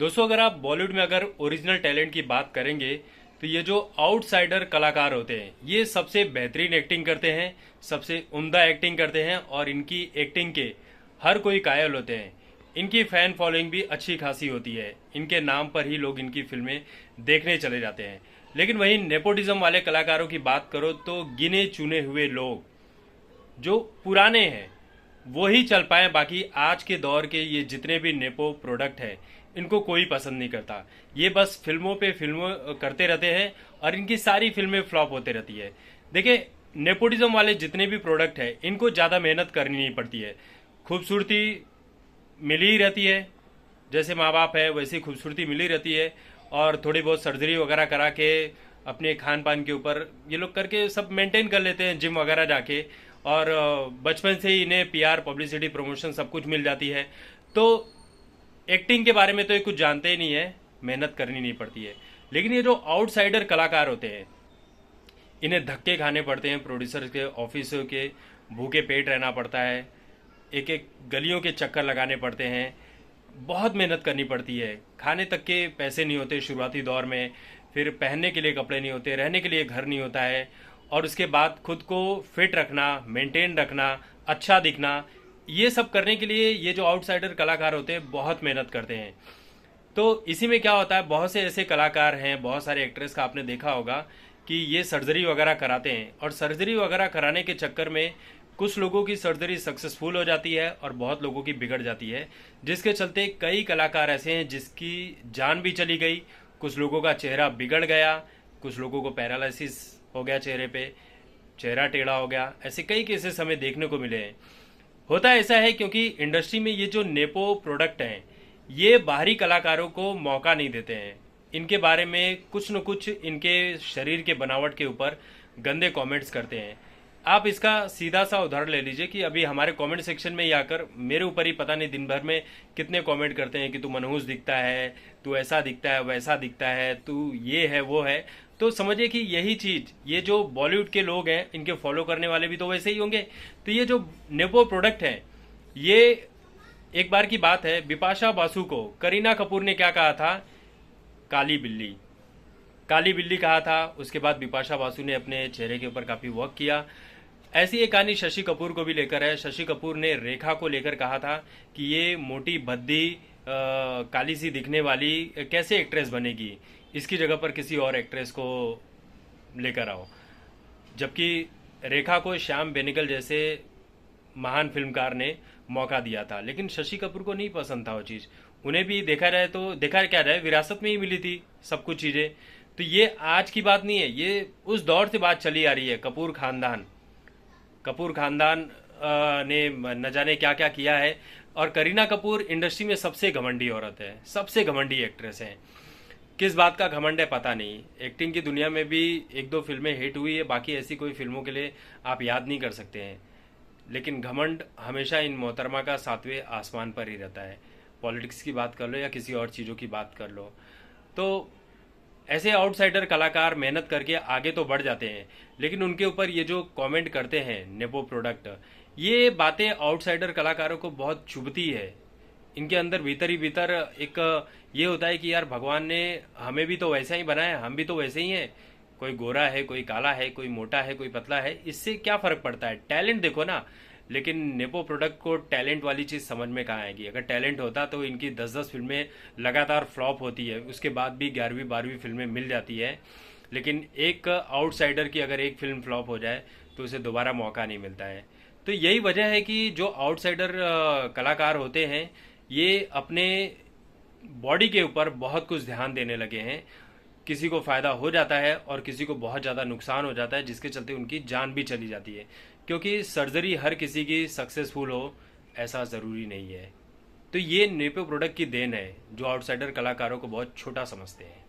दोस्तों, अगर आप बॉलीवुड में अगर ओरिजिनल टैलेंट की बात करेंगे तो ये जो आउटसाइडर कलाकार होते हैं ये सबसे बेहतरीन एक्टिंग करते हैं, सबसे उम्दा एक्टिंग करते हैं और इनकी एक्टिंग के हर कोई कायल होते हैं। इनकी फ़ैन फॉलोइंग भी अच्छी खासी होती है, इनके नाम पर ही लोग इनकी फिल्में देखने चले जाते हैं। लेकिन वहीं नेपोटिज्म वाले कलाकारों की बात करो तो गिने चुने हुए लोग जो पुराने हैं वो ही चल पाए, बाकी आज के दौर के ये जितने भी नेपो प्रोडक्ट हैं इनको कोई पसंद नहीं करता। ये बस फिल्मों पे फिल्मों करते रहते हैं और इनकी सारी फिल्में फ्लॉप होते रहती है। देखिए, नेपोटिज्म वाले जितने भी प्रोडक्ट हैं इनको ज़्यादा मेहनत करनी नहीं पड़ती है, खूबसूरती मिली ही रहती है, जैसे माँ बाप है वैसी खूबसूरती मिली रहती है और थोड़ी बहुत सर्जरी वगैरह करा के अपने खान पान के ऊपर ये लोग करके सब मेंटेन कर लेते हैं, जिम वगैरह जाके। और बचपन से ही इन्हें पीआर, पब्लिसिटी, प्रमोशन सब कुछ मिल जाती है। तो एक्टिंग के बारे में तो ये कुछ जानते ही नहीं है, मेहनत करनी नहीं पड़ती है। लेकिन ये जो आउटसाइडर कलाकार होते हैं इन्हें धक्के खाने पड़ते हैं, प्रोड्यूसर के ऑफिसों के, भूखे पेट रहना पड़ता है, एक एक गलियों के चक्कर लगाने पड़ते हैं, बहुत मेहनत करनी पड़ती है। खाने तक के पैसे नहीं होते शुरुआती दौर में, फिर पहनने के लिए कपड़े नहीं होते, रहने के लिए घर नहीं होता है, और उसके बाद खुद को फिट रखना, मेंटेन रखना, अच्छा दिखना, ये सब करने के लिए ये जो आउटसाइडर कलाकार होते हैं बहुत मेहनत करते हैं। तो इसी में क्या होता है, बहुत से ऐसे कलाकार हैं, बहुत सारे एक्ट्रेस का आपने देखा होगा कि ये सर्जरी वगैरह कराते हैं और सर्जरी वगैरह कराने के चक्कर में कुछ लोगों की सर्जरी सक्सेसफुल हो जाती है और बहुत लोगों की बिगड़ जाती है, जिसके चलते कई कलाकार ऐसे हैं जिसकी जान भी चली गई, कुछ लोगों का चेहरा बिगड़ गया, कुछ लोगों को पैरालिसिस हो गया चेहरे पे, चेहरा टेढ़ा हो गया। ऐसे कई केसेस हमें देखने को मिले हैं। होता ऐसा है क्योंकि इंडस्ट्री में ये जो नेपो प्रोडक्ट हैं ये बाहरी कलाकारों को मौका नहीं देते हैं। इनके बारे में कुछ न कुछ इनके शरीर के बनावट के ऊपर गंदे कमेंट्स करते हैं। आप इसका सीधा सा उदाहरण ले लीजिए कि अभी हमारे कमेंट सेक्शन में ही आकर मेरे ऊपर ही पता नहीं दिन भर में कितने कमेंट करते हैं कि तू मनहूस दिखता है, तू ऐसा दिखता है, वैसा दिखता है, तू ये है वो है। तो समझिए कि यही चीज़ ये जो बॉलीवुड के लोग हैं इनके फॉलो करने वाले भी तो वैसे ही होंगे। तो ये जो नेपो प्रोडक्ट हैं ये, एक बार की बात है, बिपाशा बासु को करीना कपूर ने क्या कहा था, काली बिल्ली, काली बिल्ली कहा था। उसके बाद बिपाशा बासु ने अपने चेहरे के ऊपर काफ़ी वर्क किया। ऐसी एक कहानी शशि कपूर को भी लेकर है। शशि कपूर ने रेखा को लेकर कहा था कि ये मोटी भद्दी काली सी दिखने वाली कैसे एक्ट्रेस बनेगी, इसकी जगह पर किसी और एक्ट्रेस को लेकर आओ। जबकि रेखा को श्याम बेनेगल जैसे महान फिल्मकार ने मौका दिया था, लेकिन शशि कपूर को नहीं पसंद था वो चीज़। उन्हें भी देखा जाए तो देखा क्या जाए, विरासत में ही मिली थी सब कुछ चीज़ें। तो ये आज की बात नहीं है, ये उस दौर से बात चली आ रही है। कपूर खानदान ने न जाने क्या क्या किया है। और करीना कपूर इंडस्ट्री में सबसे घमंडी औरत है, सबसे घमंडी एक्ट्रेस है। किस बात का घमंड है पता नहीं। एक्टिंग की दुनिया में भी एक दो फिल्में हिट हुई है, बाकी ऐसी कोई फिल्मों के लिए आप याद नहीं कर सकते हैं। लेकिन घमंड हमेशा इन मोहतरमा का सातवें आसमान पर ही रहता है। पॉलिटिक्स की बात कर लो या किसी और चीज़ों की बात कर लो, तो ऐसे आउटसाइडर कलाकार मेहनत करके आगे तो बढ़ जाते हैं, लेकिन उनके ऊपर ये जो कमेंट करते हैं नेपो प्रोडक्ट, ये बातें आउटसाइडर कलाकारों को बहुत चुभती है। इनके अंदर भीतर ही भीतर एक ये होता है कि यार भगवान ने हमें भी तो वैसा ही बनाया, हम भी तो वैसे ही हैं। कोई गोरा है, कोई काला है, कोई मोटा है, कोई पतला है, इससे क्या फ़र्क पड़ता है, टैलेंट देखो ना। लेकिन नेपो प्रोडक्ट को टैलेंट वाली चीज़ समझ में कहाँ आएगी। अगर टैलेंट होता तो इनकी 10-10 फिल्में लगातार फ्लॉप होती है, उसके बाद भी 11वीं-12वीं फिल्में मिल जाती है। लेकिन एक आउटसाइडर की अगर एक फिल्म फ्लॉप हो जाए तो उसे दोबारा मौका नहीं मिलता है। तो यही वजह है कि जो आउटसाइडर कलाकार होते हैं ये अपने बॉडी के ऊपर बहुत कुछ ध्यान देने लगे हैं। किसी को फ़ायदा हो जाता है और किसी को बहुत ज़्यादा नुकसान हो जाता है, जिसके चलते उनकी जान भी चली जाती है। क्योंकि सर्जरी हर किसी की सक्सेसफुल हो ऐसा ज़रूरी नहीं है। तो ये नेपो प्रोडक्ट की देन है जो आउटसाइडर कलाकारों को बहुत छोटा समझते हैं।